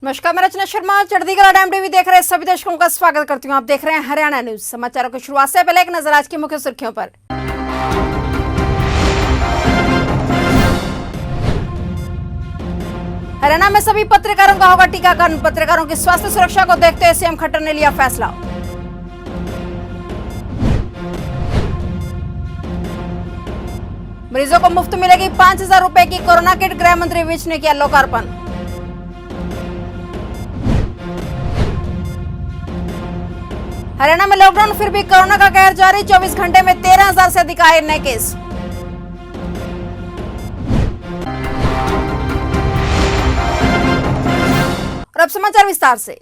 नमस्कार, मैं रचना Sharma चढ़ीगढ़ time TV देख रहे सभी दर्शकों का स्वागत करती हूं। आप देख रहे हैं हरियाणा न्यूज। समाचारों की शुरुआत से पहले एक नजर आज की मुख्य सुर्खियों पर। हरियाणा में सभी पत्रकारों का होगा टीकाकरण। पत्रकारों की स्वास्थ्य सुरक्षा को देखते हुए सीएम खट्टर ने लिया फैसला। मरीजों को मुफ्त मिलेगी 5,000 रुपए की कोरोना किट। गृह मंत्री विज ने किया लोकार्पण। हरियाणा में लॉकडाउन फिर भी कोरोना का कहर जारी। 24 घंटे में 13,000 से अधिक आए नए केस। और अब समाचार विस्तार से।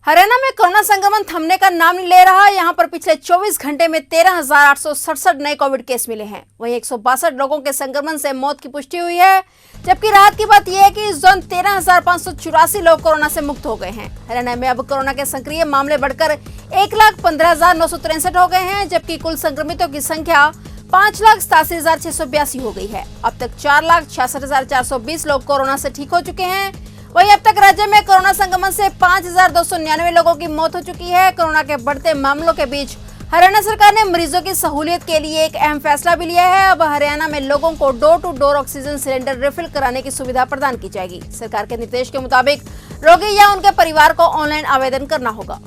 हरियाणा में कोरोना संक्रमण थमने का नाम नहीं ले रहा। यहां पर पिछले 24 घंटे में 13,867 नए कोविड केस मिले हैं। वहीं 162 लोगों के संक्रमण से मौत की पुष्टि हुई है। जबकि राहत की बात यह है कि इस दौरान 13,584 लोग कोरोना से मुक्त हो गए हैं। हरियाणा में अब कोरोना के सक्रिय मामले बढ़कर 1,15,963 हो गए हैं, जबकि कुल संक्रमितों की संख्या 5,87,682 हो गई है। अब तक 4,66,420 लोग कोरोना से ठीक हो चुके हैं। वहीं अब तक राज्य में कोरोना संक्रमण से 5,299 लोगों की मौत हो चुकी है। कोरोना के बढ़ते मामलों के बीच हरियाणा सरकार ने मरीजों की सहूलियत के लिए एक अहम फैसला भी लिया है। अब हरियाणा में लोगों को door to door oxygen cylinder refill कराने की सुविधा प्रदान की जाएगी। सरकार के निर्देश के मुताबिक रोगी या उनके परिवार को ऑनलाइन आवेदन करना होगा।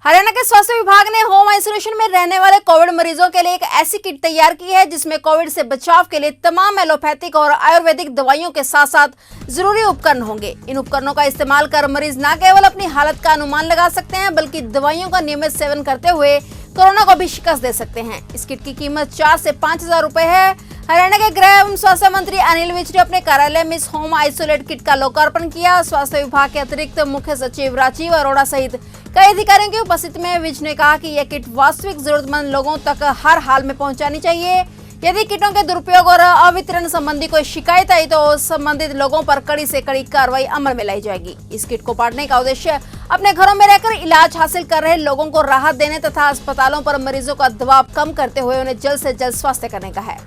हरियाणा के स्वास्थ्य विभाग ने होम आइसोलेशन में रहने वाले कोविड मरीजों के लिए एक ऐसी किट तैयार की है जिसमें कोविड से बचाव के लिए तमाम एलोपैथिक और आयुर्वेदिक दवाइयों के साथ साथ जरूरी उपकरण होंगे। इन उपकरणों का इस्तेमाल कर मरीज न केवल अपनी हालत का अनुमान लगा सकते हैं, बल्कि दवाइयों का नियमित सेवन करते हुए कोरोना को भी शिकस्त दे सकते हैं। इस किट की कीमत 4 से 5,000 रुपए है। हरियाणा के गृह एवं स्वास्थ्य मंत्री अनिल विज ने अपने कार्यालय में इस होम आइसोलेट किट का लोकार्पण किया। स्वास्थ्य विभाग के अतिरिक्त मुख्य सचिव राजीव अरोड़ा सहित कई अधिकारियों की उपस्थिति में विज ने कहा कि यह किट वास्तविक जरूरतमंद लोगों तक हर हाल में पहुंचानी चाहिए। यदि किटों के दुरुपयोग और अवितरण संबंधी कोई शिकायत आई तो संबंधित लोगों पर कड़ी से कड़ी कार्रवाई अमल में लाई जाएगी। इस किट को बांटने का उद्देश्य अपने घरों में रहकर इलाज हासिल कर रहे लोगों को राहत देने तथा अस्पतालों पर मरीजों का दबाव कम करते हुए उन्हें जल्द से जल्द स्वास्थ्य करने का है।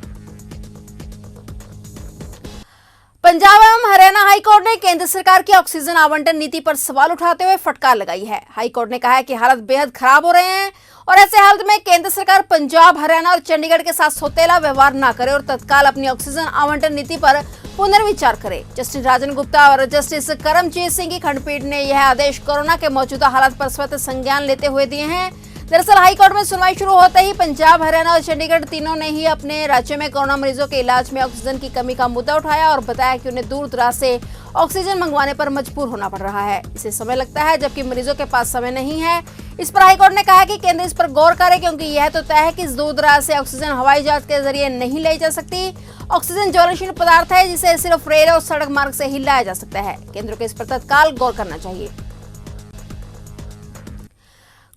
पंजाब एवं हरियाणा हाईकोर्ट ने केंद्र सरकार की ऑक्सीजन आवंटन नीति पर सवाल उठाते हुए फटकार लगाई है। हाईकोर्ट ने कहा है कि हालात बेहद खराब हो रहे हैं और ऐसे हालत में केंद्र सरकार पंजाब, हरियाणा और चंडीगढ़ के साथ सौतेला व्यवहार न करे और तत्काल अपनी ऑक्सीजन आवंटन नीति पर पुनर्विचार करे। जस्टिस राजन गुप्ता और जस्टिस करमजीत सिंह की खंडपीठ ने यह आदेश कोरोना के मौजूदा हालात पर स्वतः संज्ञान लेते हुए दिए हैं। दरअसल हाईकोर्ट में सुनवाई शुरू होते ही पंजाब, हरियाणा और चंडीगढ़ तीनों ने ही अपने राज्य में कोरोना मरीजों के इलाज में ऑक्सीजन की कमी का मुद्दा उठाया और बताया कि उन्हें दूर दराज से ऑक्सीजन मंगवाने पर मजबूर होना पड़ रहा है। इसे समय लगता है, जबकि मरीजों के पास समय नहीं है। इस पर हाईकोर्ट ने कहा कि केंद्र इस पर गौर करे, क्योंकि यह तो तय है कि दूर दराज से ऑक्सीजन हवाई जहाज के जरिए नहीं लाई जा सकती। ऑक्सीजन ज्वलनशील पदार्थ है जिसे सिर्फ रेल और सड़क मार्ग से ही लाया जा सकता है। केंद्र को इस पर तत्काल गौर करना चाहिए।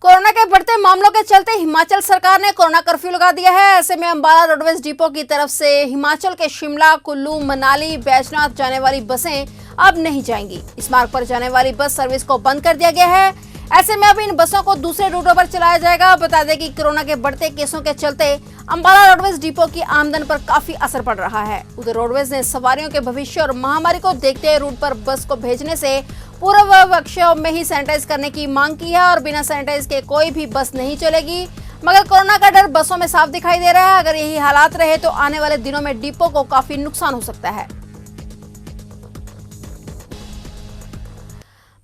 कोरोना के बढ़ते मामलों के चलते हिमाचल सरकार ने कोरोना कर्फ्यू लगा दिया है। ऐसे में अंबाला रोडवेज डिपो की तरफ से हिमाचल के शिमला, कुल्लू, मनाली, बैजनाथ जाने वाली बसें अब नहीं जाएंगी। इस मार्ग पर जाने वाली बस सर्विस को बंद कर दिया गया है। ऐसे में अब इन बसों को दूसरे रूटों पर चलाया जाएगा। बता दें कि कोरोना के बढ़ते केसों के चलते अंबाला रोडवेज डिपो की आमदन पर काफी असर पड़ रहा है। उधर रोडवेज ने सवारियों के भविष्य और महामारी को देखते हुए रूट पर बस को भेजने से पूर्व कक्षों में ही सैनिटाइज करने की मांग की है और बिना सैनिटाइज के कोई भी बस नहीं चलेगी। मगर कोरोना का डर बसों में साफ दिखाई दे रहा है। अगर यही हालात रहे तो आने वाले दिनों में डिपो को काफी नुकसान हो सकता है।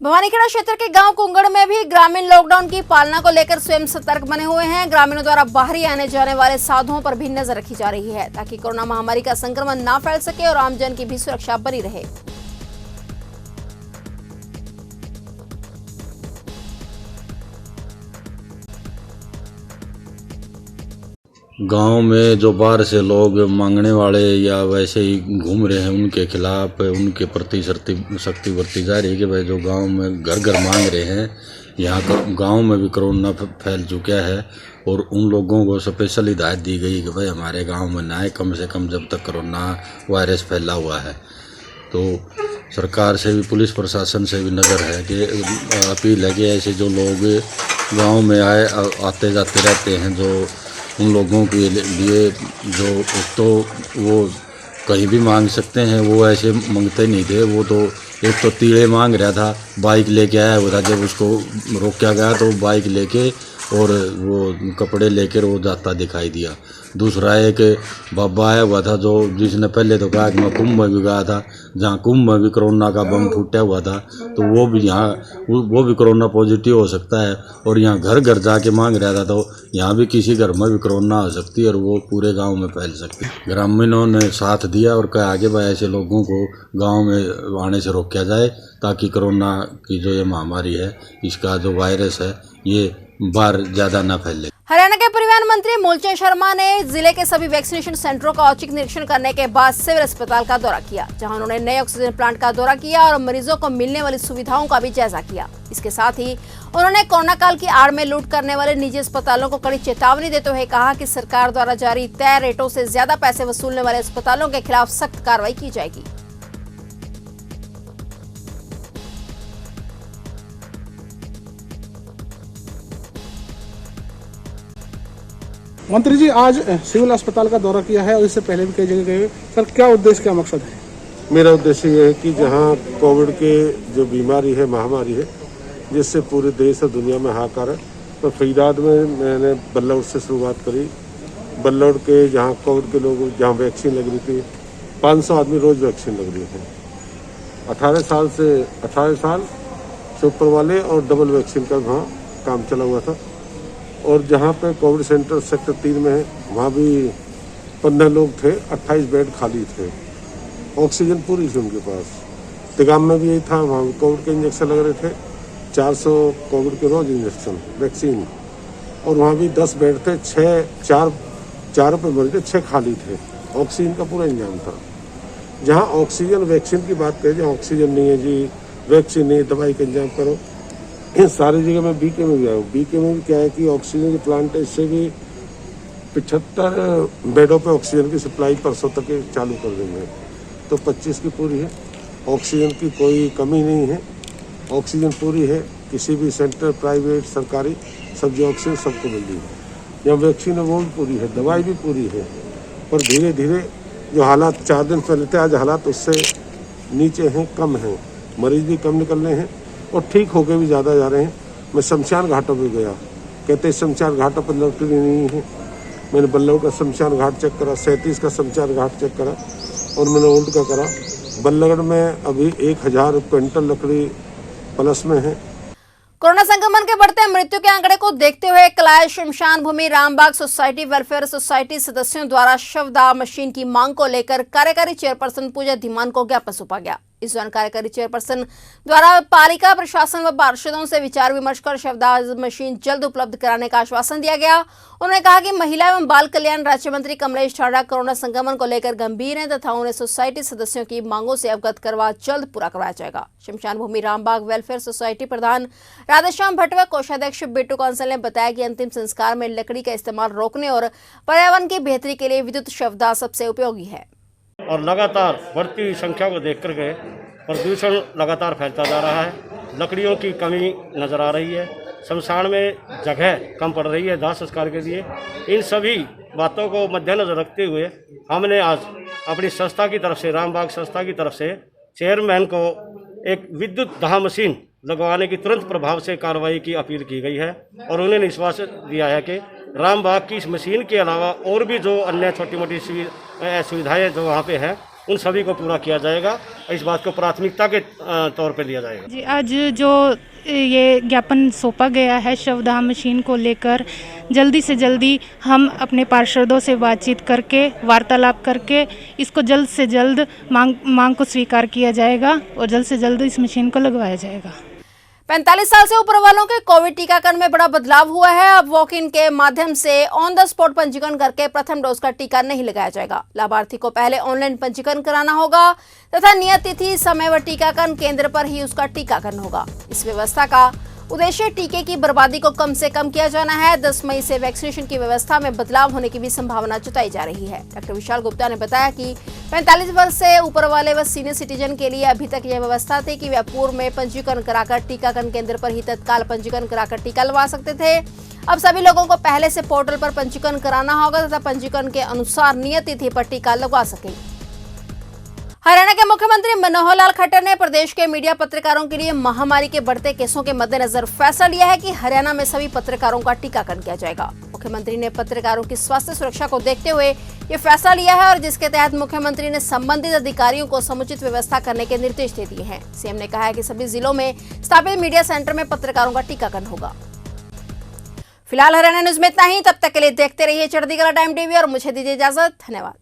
भवानीखेड़ा क्षेत्र के गांव कुंगड़ में भी ग्रामीण लॉकडाउन की पालना को लेकर स्वयं सतर्क बने हुए हैं। ग्रामीणों द्वारा बाहरी आने जाने वाले साधुओं पर भी नजर रखी जा रही है ताकि कोरोना महामारी का संक्रमण न फैल सके और आमजन की भी सुरक्षा बनी रहे। गांव में जो बाहर से लोग मांगने वाले या वैसे ही घूम रहे हैं उनके खिलाफ उनके प्रति सख्ती बरती जा रही है कि भाई जो गांव में घर घर मांग रहे हैं, यहाँ गांव में भी कोरोना फैल चुका है और उन लोगों को स्पेशल हिदायत दी गई कि भाई हमारे गांव में ना आए कम से कम जब तक कोरोना वायरस फैला हुआ है। तो सरकार से भी, पुलिस प्रशासन से भी नज़र है कि अपील है कि ऐसे जो लोग गाँव में आते जाते रहते हैं, जो उन लोगों के लिए जो तो वो कहीं भी मांग सकते हैं, वो ऐसे मांगते नहीं थे, वो तो एक तो तीड़े मांग रहा था, बाइक लेके आया हुआ था। जब उसको रोका गया तो बाइक लेके और वो कपड़े लेकर वो जाता दिखाई दिया। दूसरा एक बाबा आया हुआ था जो जिसने पहले तो कहा कि मैं कुंभ में भी गया था, जहाँ कुंभ में भी कोरोना का बम फूटा हुआ था, तो वो भी यहाँ वो भी कोरोना पॉजिटिव हो सकता है। और यहाँ घर घर जाके मांग रहा था, तो यहाँ भी किसी घर में भी कोरोना हो सकती है और वो पूरे गांव में फैल सकती है। ग्रामीणों ने साथ दिया और कहा कि भाई ऐसे लोगों को गांव में आने से रोका जाए, ताकि कोरोना की जो ये महामारी है, इसका जो वायरस है, ये बाहर ज़्यादा ना फैले। हरियाणा के परिवहन मंत्री मूलचंद शर्मा ने जिले के सभी वैक्सीनेशन सेंटरों का औचक निरीक्षण करने के बाद सिविल अस्पताल का दौरा किया, जहां उन्होंने नए ऑक्सीजन प्लांट का दौरा किया और मरीजों को मिलने वाली सुविधाओं का भी जायजा किया। इसके साथ ही उन्होंने कोरोना काल की आड़ में लूट करने वाले निजी अस्पतालों को कड़ी चेतावनी देते हुए कहा कि सरकार द्वारा जारी तय रेटों से ज्यादा पैसे वसूलने वाले अस्पतालों के खिलाफ सख्त कार्रवाई की जाएगी। मंत्री जी आज सिविल अस्पताल का दौरा किया है और इससे पहले भी कई जगह गए सर, क्या उद्देश्य क्या मकसद है? मेरा उद्देश्य ये है कि जहाँ कोविड के जो बीमारी है, महामारी है, जिससे पूरे देश और दुनिया में हाहाकार है, तो फरीदाबाद में मैंने बल्लौर से शुरुआत करी। बल्लौर के जहाँ कोविड के लोग जहाँ वैक्सीन लग रही थी, 500 आदमी रोज वैक्सीन लग रही है। 18 साल से ऊपर वाले और डबल वैक्सीन का वहाँ काम चला हुआ था। और जहाँ पे कोविड सेंटर सेक्टर 3 में है, वहाँ भी 15 लोग थे, 28 बेड खाली थे, ऑक्सीजन पूरी थी उनके पास। तिगाम में भी यही था, वहाँ कोविड के इंजेक्शन लग रहे थे, 400 कोविड के रोज इंजेक्शन वैक्सीन। और वहाँ भी 10 बेड थे, 4 पे मरीज थे, 6 खाली थे, ऑक्सीजन का पूरा इंतजाम था। जहाँ ऑक्सीजन वैक्सीन की बात करें, जहाँ ऑक्सीजन नहीं है जी, वैक्सीन नहीं, दवाई का इंतजाम करो, इन सारी जगह में बीके में भी आया हूँ। बीके में भी क्या है कि ऑक्सीजन की प्लांट है, इससे भी 75 बेडों पे ऑक्सीजन की सप्लाई परसों तक चालू कर देंगे, तो 25 की पूरी है। ऑक्सीजन की कोई कमी नहीं है, ऑक्सीजन पूरी है। किसी भी सेंटर, प्राइवेट, सरकारी, सब जो ऑक्सीजन सबको मिल रही है। यहाँ वैक्सीन है वो भी पूरी है, दवाई भी पूरी है। पर धीरे धीरे जो हालात 4 दिन पहले थे, आज हालात उससे नीचे हैं, कम हैं, मरीज भी कम निकल रहे हैं और ठीक होके भी ज़्यादा जा रहे हैं। मैं शमशान घाटों पे गया, कहते शमशान घाटों पर लकड़ी नहीं है। मैंने बल्लौर का शमशान घाट चेक करा, 37 का शमशान घाट चेक करा और मैंने ओल्ड का करा। बल्लगढ़ में अभी 1000 क्विंटल लकड़ी प्लस में है। कोरोना संक्रमण के बढ़ते मृत्यु के आंकड़े को देखते हुए कलाय शमशान भूमि रामबाग सोसाइटी वेलफेयर सोसाइटी सदस्यों द्वारा शवदाह मशीन की मांग को लेकर कार्यकारी चेयरपर्सन पूजा धीमान को ज्ञापन सौंपा गया। इस दौरान कार्यकारी चेयरपर्सन द्वारा पालिका प्रशासन व पार्षदों से विचार विमर्श कर शवदाह मशीन जल्द उपलब्ध कराने का आश्वासन दिया गया। उन्होंने कहा कि महिला एवं बाल कल्याण राज्य मंत्री कमलेश ठाड़ा कोरोना संक्रमण को लेकर गंभीर हैं तथा उन्हें सोसाइटी सदस्यों की मांगों से अवगत करवा जल्द पूरा करवाया जाएगा। शमशान भूमि रामबाग वेलफेयर सोसाइटी प्रधान राधेश्याम भट्ट व कोषाध्यक्ष बिट्टू कौंसल ने बताया कि अंतिम संस्कार में लकड़ी का इस्तेमाल रोकने और पर्यावरण की बेहतरी के लिए विद्युत शवदाह सबसे उपयोगी है। और लगातार बढ़ती हुई संख्या को देख करके प्रदूषण लगातार फैलता जा रहा है, लकड़ियों की कमी नज़र आ रही है, शमशान में जगह कम पड़ रही है दाह संस्कार के लिए। इन सभी बातों को मद्देनजर रखते हुए हमने आज अपनी संस्था की तरफ से, रामबाग संस्था की तरफ से, चेयरमैन को एक विद्युत दाह मशीन लगवाने की तुरंत प्रभाव से कार्रवाई की अपील की गई है और उन्होंने विश्वास दिया है कि रामबाग की इस मशीन के अलावा और भी जो अन्य छोटी मोटी सुविधाएं जो वहाँ पे हैं, उन सभी को पूरा किया जाएगा। इस बात को प्राथमिकता के तौर पे लिया जाएगा। जी, आज जो ये ज्ञापन सौंपा गया है शवदाह मशीन को लेकर, जल्दी से जल्दी हम अपने पार्षदों से बातचीत करके, वार्तालाप करके इसको जल्द से जल्द मांग को स्वीकार किया जाएगा और जल्द से जल्द इस मशीन को लगवाया जाएगा। 45 साल से ऊपर वालों के कोविड टीकाकरण में बड़ा बदलाव हुआ है। अब वॉक इन के माध्यम से ऑन द स्पॉट पंजीकरण करके प्रथम डोज का टीका नहीं लगाया जाएगा। लाभार्थी को पहले ऑनलाइन पंजीकरण कराना होगा तथा नियत तिथि, समय व टीकाकरण केंद्र पर ही उसका टीकाकरण होगा। इस व्यवस्था का उद्देश्य टीके की बर्बादी को कम से कम किया जाना है। 10 मई से वैक्सीनेशन की व्यवस्था में बदलाव होने की भी संभावना जताई जा रही है। डॉक्टर विशाल गुप्ता ने बताया कि 45 वर्ष से ऊपर वाले व सीनियर सिटीजन के लिए अभी तक यह व्यवस्था थी कि वे पूर्व में पंजीकरण कराकर टीकाकरण केंद्र पर ही तत्काल पंजीकरण कराकर टीका लगवा सकते थे। अब सभी लोगों को पहले से पोर्टल पर पंजीकरण कराना होगा तथा पंजीकरण के अनुसार नियत तिथि पर टीका लगवा सकेंगे। हरियाणा के मुख्यमंत्री मनोहर लाल खट्टर ने प्रदेश के मीडिया पत्रकारों के लिए महामारी के बढ़ते केसों के मद्देनजर फैसला लिया है कि हरियाणा में सभी पत्रकारों का टीकाकरण किया जाएगा। मुख्यमंत्री ने पत्रकारों की स्वास्थ्य सुरक्षा को देखते हुए ये फैसला लिया है और जिसके तहत मुख्यमंत्री ने संबंधित अधिकारियों को समुचित व्यवस्था करने के निर्देश दे दिए हैं। सीएम ने कहा है कि सभी जिलों में स्थापित मीडिया सेंटर में पत्रकारों का टीकाकरण होगा। फिलहाल हरियाणा न्यूज में इतना ही। तब तक के लिए देखते रहिए चढ़ती कला टाइम टीवी और मुझे दीजिए इजाजत। धन्यवाद।